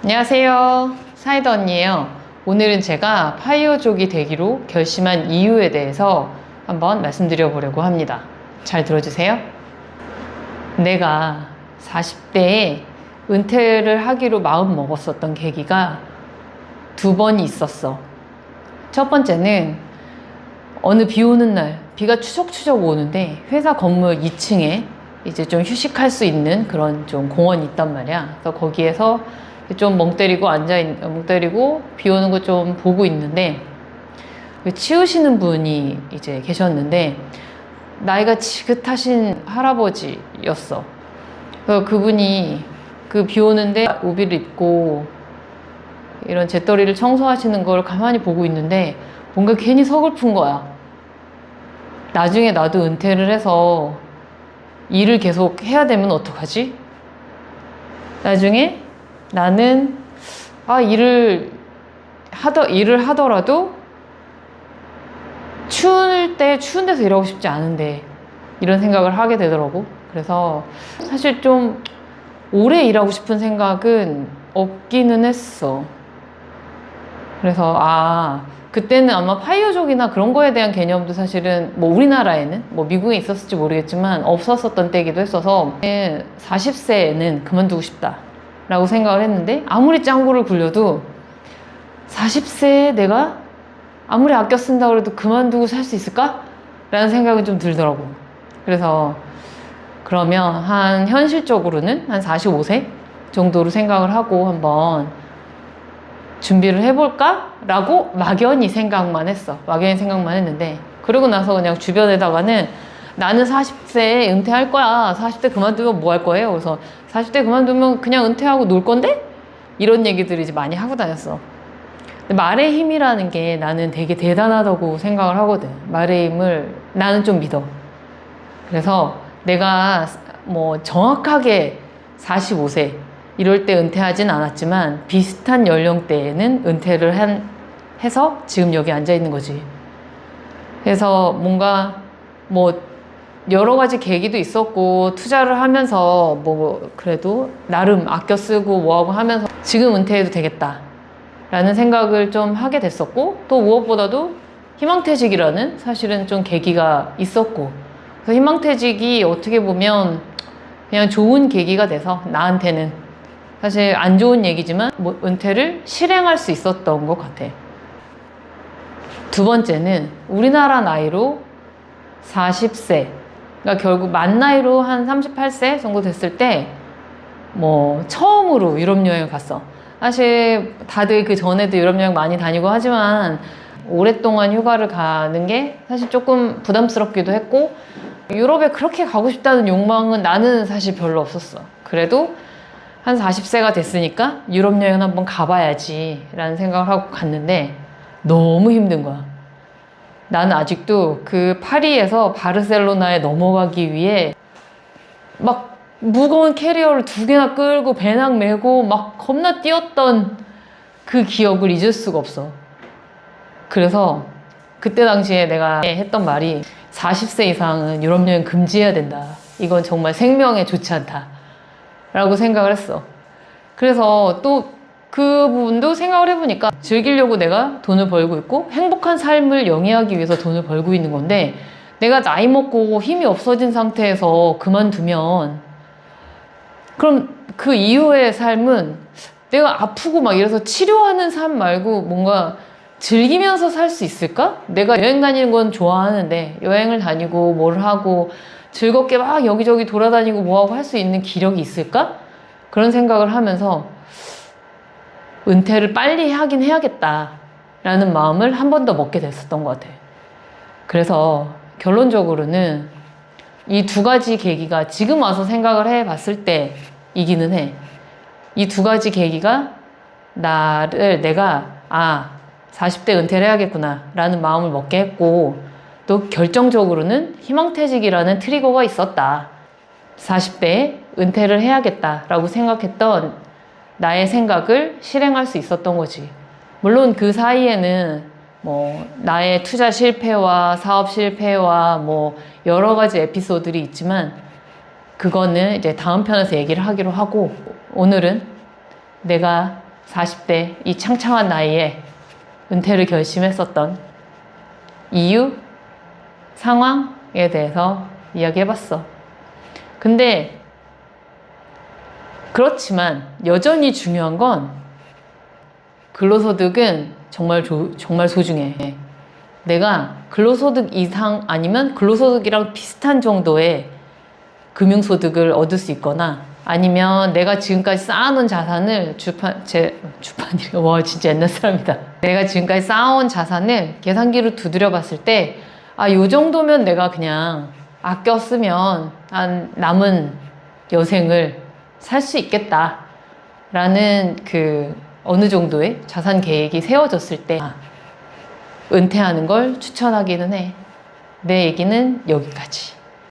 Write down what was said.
안녕하세요. 사이다 언니예요. 오늘은 제가 파이어족이 되기로 결심한 이유에 대해서 한번 말씀드려 보려고 합니다. 잘 들어주세요. 내가 40대에 은퇴를 하기로 마음 먹었었던 계기가 두 번이 있었어. 첫 번째는 어느 비 오는 날, 비가 추적추적 오는데 회사 건물 2층에 이제 좀 휴식할 수 있는 그런 좀 공원이 있단 말이야. 그래서 거기에서 좀 멍 때리고 멍 때리고 비 오는 거 좀 보고 있는데 치우시는 분이 이제 계셨는데 나이가 지긋하신 할아버지였어. 그래서 그분이 그 비 오는데 우비를 입고 이런 재떨이를 청소하시는 걸 가만히 보고 있는데 뭔가 괜히 서글픈 거야. 나중에 나도 은퇴를 해서 일을 계속 해야 되면 어떡하지? 나중에 나는 일을 하더라도 추운 데서 일하고 싶지 않은데 이런 생각을 하게 되더라고. 그래서 사실 좀 오래 일하고 싶은 생각은 없기는 했어. 그래서 그때는 아마 파이어족이나 그런 거에 대한 개념도 사실은 뭐 우리나라에는 뭐 미국에 있었을지 모르겠지만 없었었던 때기도 했어서 40세에는 그만두고 싶다 라고 생각을 했는데 아무리 짱구를 굴려도 40세에 내가 아무리 아껴 쓴다고 해도 그만두고 살 수 있을까? 라는 생각이 좀 들더라고. 그래서 그러면 현실적으로는 한 45세 정도로 생각을 하고 한번 준비를 해볼까? 라고 막연히 생각만 했는데 그러고 나서 그냥 주변에다가는 나는 40세에 은퇴할 거야. 40대 그만두면 뭐 할 거예요? 그래서 40대 그만두면 그냥 은퇴하고 놀 건데? 이런 얘기들을 이제 많이 하고 다녔어. 근데 말의 힘이라는 게 나는 되게 대단하다고 생각을 하거든. 말의 힘을 나는 좀 믿어. 그래서 내가 뭐 정확하게 45세 이럴 때 은퇴하진 않았지만 비슷한 연령대에는 은퇴를 해서 지금 여기 앉아 있는 거지. 그래서 뭔가 뭐 여러 가지 계기도 있었고 투자를 하면서 뭐 그래도 나름 아껴 쓰고 뭐하고 하면서 지금 은퇴해도 되겠다 라는 생각을 좀 하게 됐었고 또 무엇보다도 희망퇴직이라는 사실은 좀 계기가 있었고 그래서 희망퇴직이 어떻게 보면 그냥 좋은 계기가 돼서 나한테는 사실 안 좋은 얘기지만 뭐 은퇴를 실행할 수 있었던 것 같아. 두 번째는 우리나라 나이로 40세 그러니까 결국 만 나이로 한 38세 정도 됐을 때 뭐 처음으로 유럽 여행을 갔어. 사실 다들 그 전에도 유럽 여행 많이 다니고 하지만 오랫동안 휴가를 가는 게 사실 조금 부담스럽기도 했고 유럽에 그렇게 가고 싶다는 욕망은 나는 사실 별로 없었어. 그래도 한 40세가 됐으니까 유럽 여행은 한번 가봐야지 라는 생각을 하고 갔는데 너무 힘든 거야. 나는 아직도 그 파리에서 바르셀로나에 넘어가기 위해 막 무거운 캐리어를 2개나 끌고 배낭 메고 막 겁나 뛰었던 그 기억을 잊을 수가 없어. 그래서 그때 당시에 내가 했던 말이 40세 이상은 유럽 여행 금지해야 된다. 이건 정말 생명에 좋지 않다. 라고 생각을 했어. 그래서 또 그 부분도 생각을 해보니까 즐기려고 내가 돈을 벌고 있고 행복한 삶을 영위하기 위해서 돈을 벌고 있는 건데 내가 나이 먹고 힘이 없어진 상태에서 그만두면 그럼 그 이후의 삶은 내가 아프고 막 이래서 치료하는 삶 말고 뭔가 즐기면서 살 수 있을까? 내가 여행 다니는 건 좋아하는데 여행을 다니고 뭘 하고 즐겁게 막 여기저기 돌아다니고 뭐하고 할 수 있는 기력이 있을까? 그런 생각을 하면서 은퇴를 빨리 하긴 해야겠다 라는 마음을 한 번 더 먹게 됐었던 것 같아. 그래서 결론적으로는 이 두 가지 계기가 지금 와서 생각을 해봤을 때이기는 해. 이 두 가지 계기가 내가 40대 은퇴를 해야겠구나 라는 마음을 먹게 했고 또 결정적으로는 희망퇴직이라는 트리거가 있었다. 40대에 은퇴를 해야겠다 라고 생각했던 나의 생각을 실행할 수 있었던 거지. 물론 그 사이에는 뭐 나의 투자 실패와 사업 실패와 뭐 여러 가지 에피소드들이 있지만 그거는 이제 다음 편에서 얘기를 하기로 하고 오늘은 내가 40대 이 창창한 나이에 은퇴를 결심했었던 이유, 상황에 대해서 이야기해봤어. 근데 그렇지만 여전히 중요한 건 근로소득은 정말 소중해. 내가 근로소득 이상 아니면 근로소득이랑 비슷한 정도의 금융소득을 얻을 수 있거나 아니면 내가 지금까지 쌓아놓은 자산을 주판이래. 와, 진짜 옛날 사람이다. 내가 지금까지 쌓아온 자산을 계산기로 두드려 봤을 때, 아, 요 정도면 내가 그냥 아껴 쓰면 한 남은 여생을 살 수 있겠다. 라는 어느 정도의 자산 계획이 세워졌을 때, 은퇴하는 걸 추천하기는 해. 내 얘기는 여기까지.